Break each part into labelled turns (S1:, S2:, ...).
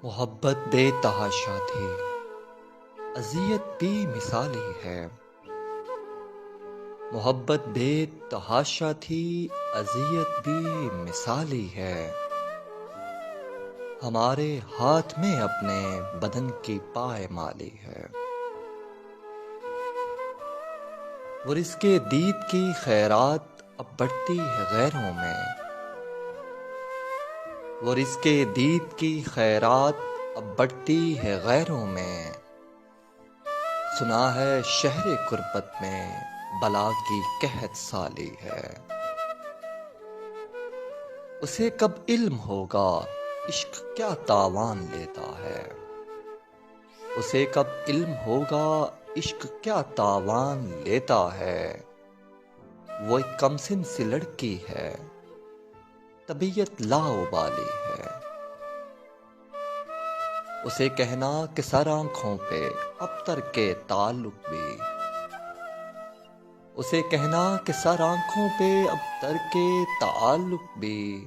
S1: محبت بے تحاشا تھی، اذیت بھی مثالی ہے۔ محبت بے تحاشا تھی، اذیت بھی مثالی ہے۔ ہمارے ہاتھ میں اپنے بدن کی پائمالی ہے۔ وہ رزق دید کی خیرات اب بڑھتی ہے غیروں میں۔ وہ رزق دید کی خیرات اب بڑھتی ہے غیروں میں۔ سنا ہے شہر غربت میں بلا کی قحط سالی ہے۔ اسے کب علم ہوگا عشق کیا تاوان لیتا ہے۔ اسے کب علم ہوگا عشق کیا تاوان لیتا ہے۔ وہ ایک کمسن سی لڑکی ہے، طبیعت لاابالی ہے۔ اسے کہنا کہ سر آنکھوں پہ ابتر کے تعلق بھی۔ اسے کہنا کہ سر آنکھوں پہ ابتر کے تعلق بھی۔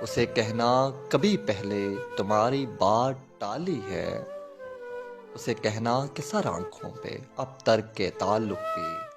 S1: اسے کہنا کبھی پہلے تمہاری بات ٹالی ہے۔ اسے کہنا کہ سر آنکھوں پہ ابتر کے تعلق بھی۔